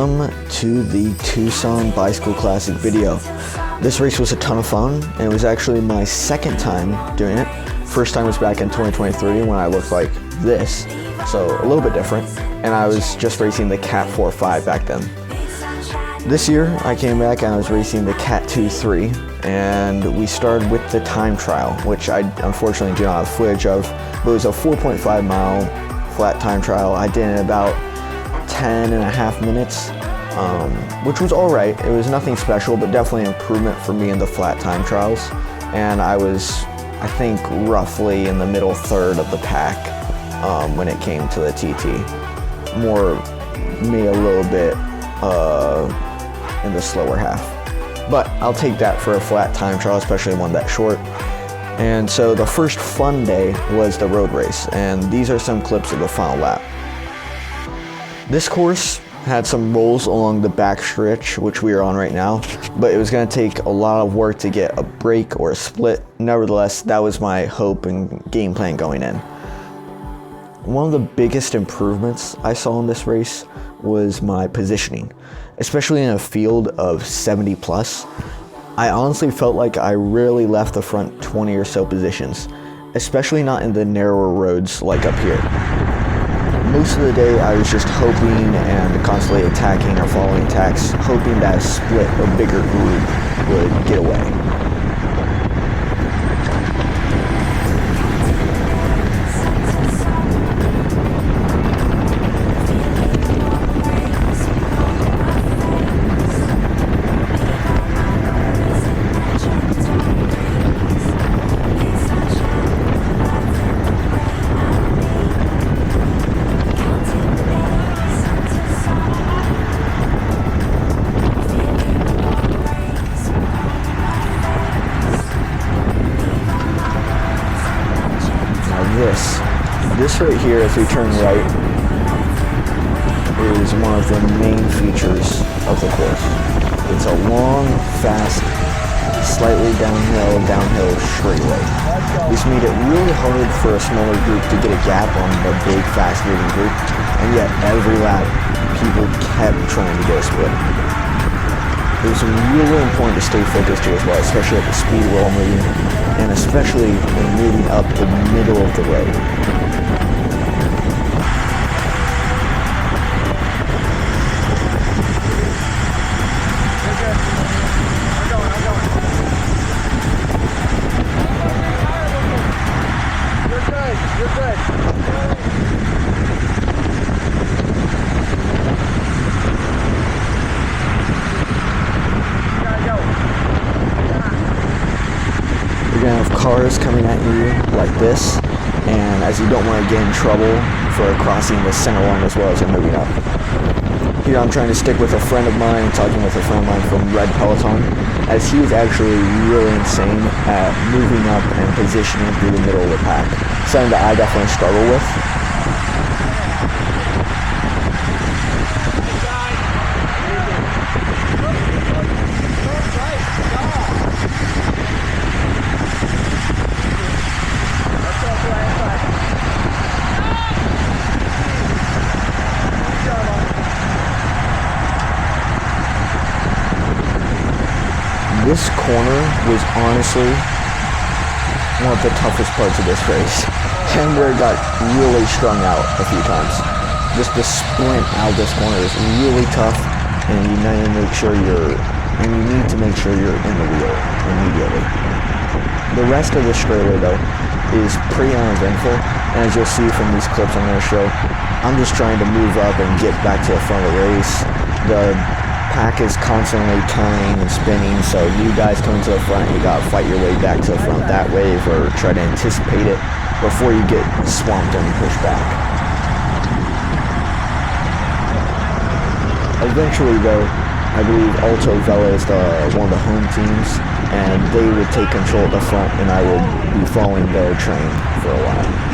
Welcome to the Tucson Bicycle Classic video. This race was a ton of fun, and it was actually my second time doing it. First time was back in 2023 when I looked like this, so a little bit different, and I was just racing the Cat 4.5 back then. This year I came back and I was racing the Cat 2.3, and we started with the time trial, which I unfortunately do not have footage of, but it was a 4.5 mile flat time trial. I did it in about 10 and a half minutes, which was all right. It was nothing special, but definitely an improvement for me in the flat time trials. And I was, I think, roughly in the middle third of the pack when it came to the TT. More me a little bit in the slower half. But I'll take that for a flat time trial, especially one that short. And so the first fun day was the road race, and these are some clips of the final lap. This course had some rolls along the back stretch, which we are on right now, but it was going to take a lot of work to get a break or a split. Nevertheless, that was my hope and game plan going in. One of the biggest improvements I saw in this race was my positioning, especially in a field of 70 plus. I honestly felt like I rarely left the front 20 or so positions, especially not in the narrower roads like up here. Most of the day I was just hoping and constantly attacking or following tacks, hoping that a split or bigger group would get away. This right here, as we turn right, is one of the main features of the course. It's a long, fast, slightly downhill straightaway. This made it really hard for a smaller group to get a gap on the big, fast-moving group, and yet every lap, people kept trying to get a split. It was really important to stay focused here as well, especially at the speed we're all moving, and especially when moving up the middle of the road. You're going to have cars coming at you like this, and as you don't want to get in trouble for crossing the center line as well as you're moving up. Here I'm trying to stick with a friend of mine, talking with a friend of mine from Red Peloton, as he was actually really insane at moving up and positioning through the middle of the pack, something that I definitely struggle with. This corner was honestly one of the toughest parts of this race, and where it got really strung out a few times. Just the sprint out of this corner is really tough, and you need to make sure you're in the wheel immediately. The rest of the straightaway though is pretty uneventful, and as you'll see from these clips I'm going to show, I'm just trying to move up and get back to the front of the race. The pack is constantly turning and spinning, so new guys coming to the front, you gotta fight your way back to the front that wave or try to anticipate it before you get swamped and pushed back. Eventually though, I believe Alto Vela is one of the home teams, and they would take control at the front and I would be following their train for a while.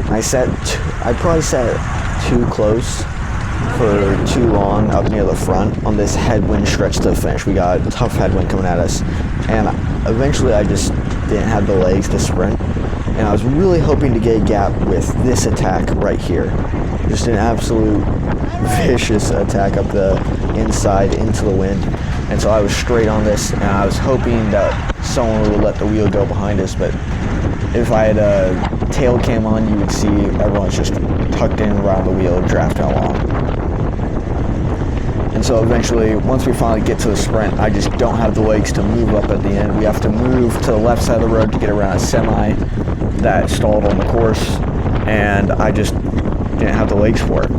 I probably sat too close for too long up near the front on this headwind stretch to the finish. We got a tough headwind coming at us, and eventually I just didn't have the legs to sprint, and I was really hoping to get a gap with this attack right here. Just an absolute vicious attack up the inside into the wind, and so I was straight on this, and I was hoping that someone would let the wheel go behind us, but if I had a tail cam on, you would see everyone's just tucked in around the wheel, drafting along. And so eventually, once we finally get to the sprint, I just don't have the legs to move up at the end. We have to move to the left side of the road to get around a semi that stalled on the course, and I just didn't have the legs for it.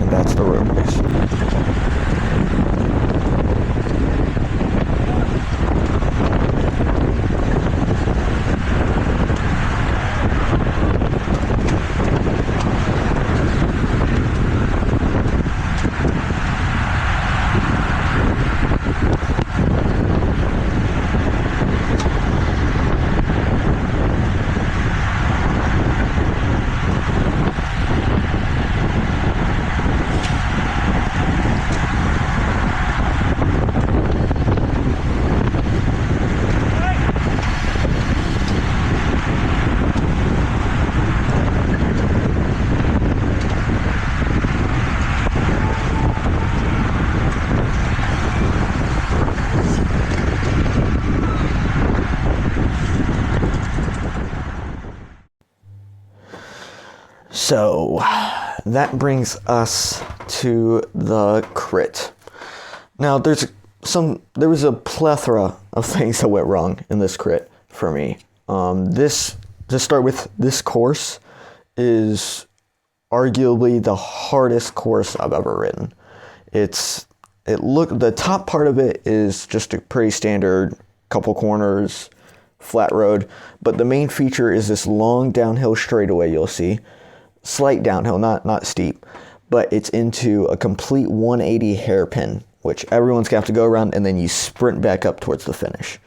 And that's the road race. So that brings us to the crit. Now there was a plethora of things that went wrong in this crit for me. To start with, this course is arguably the hardest course I've ever ridden. The top part of it is just a pretty standard couple corners, flat road, but the main feature is this long downhill straightaway you'll see. Slight downhill, not steep, but it's into a complete 180 hairpin, which everyone's gonna have to go around, and then you sprint back up towards the finish.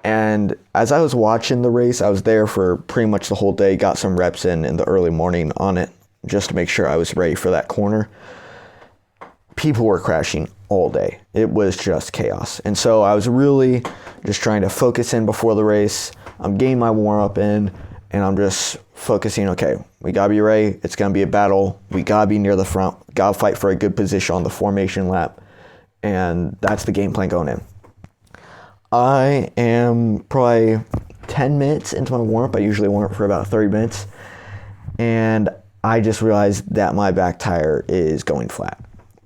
And as I was watching the race, I was there for pretty much the whole day, got some reps in the early morning on it, just to make sure I was ready for that corner. People were crashing all day. It was just chaos. And so I was really just trying to focus in before the race. I'm getting my warm-up in, and I'm just focusing, okay, we gotta be ready. It's gonna be a battle. We gotta be near the front. Gotta fight for a good position on the formation lap. And that's the game plan going in. I am probably 10 minutes into my warm-up. I usually warm up for about 30 minutes. And I just realized that my back tire is going flat.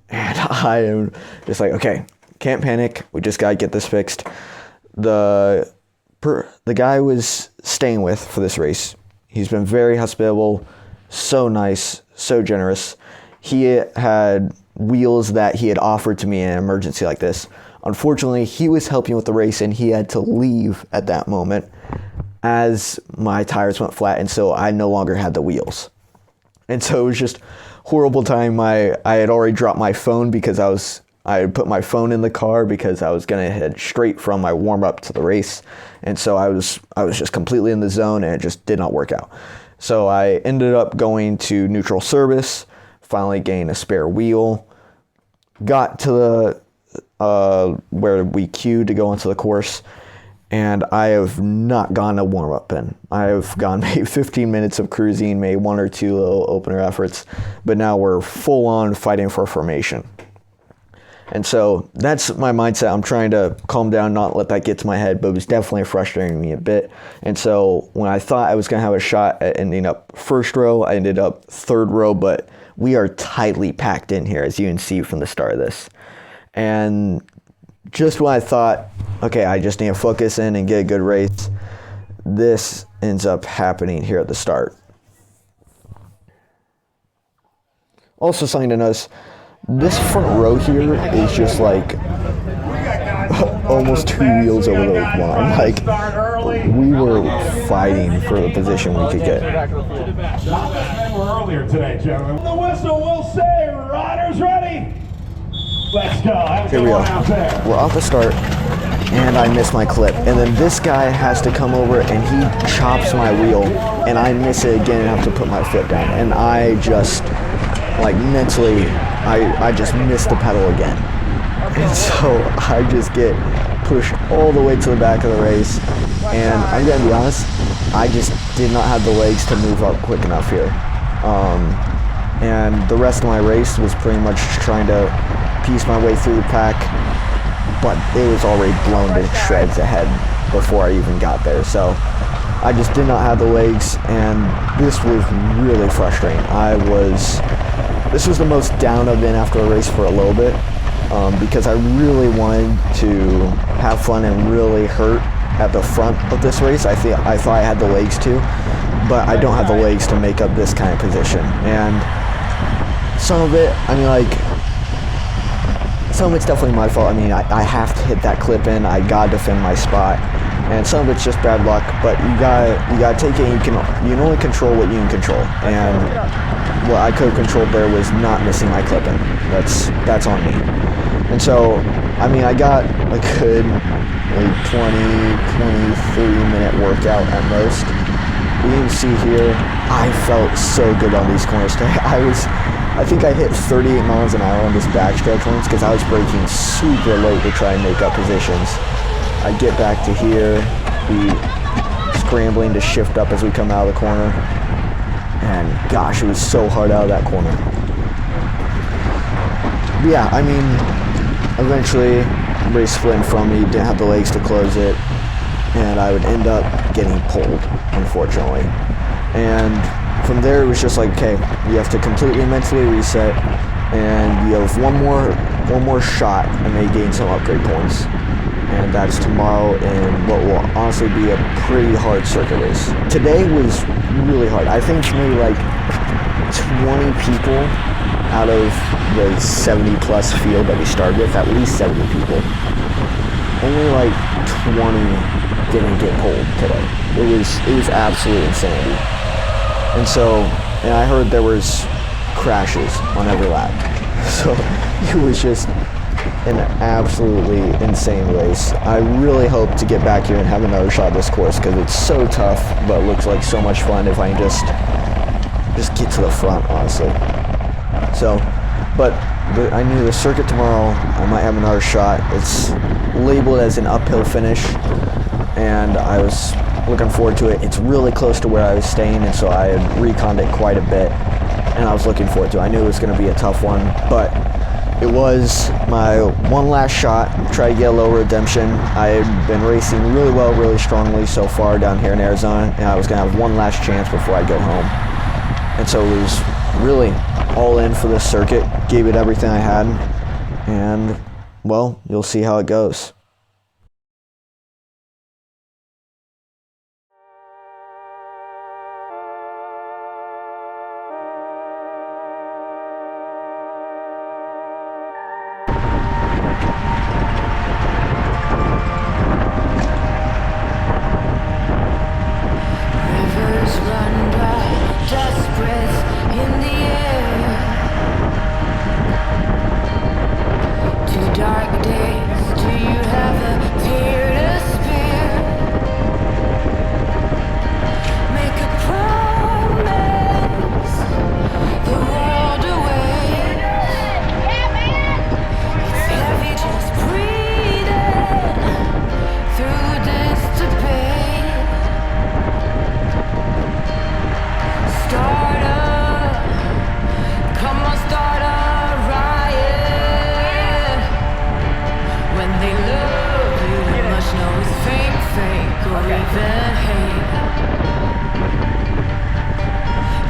And I am just like, okay, can't panic. We just gotta get this fixed. The guy I was staying with for this race, he's been very hospitable, so nice, so generous. He had wheels that he had offered to me in an emergency like this. Unfortunately, he was helping with the race, and he had to leave at that moment as my tires went flat, and so I no longer had the wheels. And so it was just horrible time. I had already dropped my phone because I had put my phone in the car because I was gonna head straight from my warm-up to the race. And so I was just completely in the zone, and it just did not work out. So I ended up going to neutral service, finally getting a spare wheel, got to the where we queued to go onto the course, and I have not gone a warm-up in. I have gone maybe 15 minutes of cruising, maybe one or two little opener efforts, but now we're full on fighting for formation. And so that's my mindset. I'm trying to calm down, not let that get to my head, but it was definitely frustrating me a bit. And so when I thought I was going to have a shot at ending up first row, I ended up third row, but we are tightly packed in here, as you can see from the start of this. And just when I thought, okay, I just need to focus in and get a good race, this ends up happening here at the start. Also something to notice, this front row here is just like almost two wheels over the line. Like, we were fighting for the position we could get. Earlier today, gentlemen. whistle, we'll say riders ready. Let's go. Have a Here good we go. one out there. We're off the start, and I miss my clip. And then this guy has to come over, and he chops my wheel, and I miss it again and have to put my foot down. And I just, like mentally, I just missed the pedal again. And so I just get pushed all the way to the back of the race. And I'm gonna be honest, I just did not have the legs to move up quick enough here. And the rest of my race was pretty much trying to piece my way through the pack, but it was already blown to shreds ahead before I even got there. So I just did not have the legs, and this was really frustrating. This was the most down I've been after a race for a little bit, because I really wanted to have fun and really hurt at the front of this race. I thought I had the legs to, but I don't have the legs to make up this kind of position. And some of it, I mean, like, some of it's definitely my fault. I mean, I have to hit that clip in. I gotta defend my spot, and some of it's just bad luck. But you gotta take it. You can only control what you can control, and what I could have controlled there was not missing my clip in. That's on me. And so, I mean, I got a good 23 minute workout at most. You can see here, I felt so good on these corners today. I think I hit 38 miles an hour on this backstretch once because I was braking super late to try and make up positions. I get back to here, be scrambling to shift up as we come out of the corner, and gosh, it was so hard out of that corner. But yeah, I mean, eventually, race split in front of me, didn't have the legs to close it, and I would end up getting pulled, unfortunately. And from there, it was just like, okay, you have to completely mentally reset, and you have one more shot, and they gain some upgrade points. And that's tomorrow in what will honestly be a pretty hard circuit race. Today was really hard. I think maybe like 20 people out of the 70 plus field that we started with, at least 70 people, only like 20 didn't get pulled today. It was absolute insanity. And I heard there was crashes on every lap. So it was just an absolutely insane race. I really hope to get back here and have another shot at this course because it's so tough, but it looks like so much fun if I can just get to the front, honestly. So, but I knew the circuit tomorrow, I might have another shot. It's labeled as an uphill finish, and I was looking forward to it. It's really close to where I was staying, and so I had reconned it quite a bit, and I was looking forward to it. I knew it was going to be a tough one, but it was my one last shot, try to get a little redemption. I had been racing really well, really strongly so far down here in Arizona, and I was going to have one last chance before I go home. And so it was really all in for this circuit, gave it everything I had, and, well, you'll see how it goes.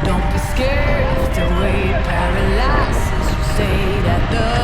Don't be scared, the way paralysis stayed at the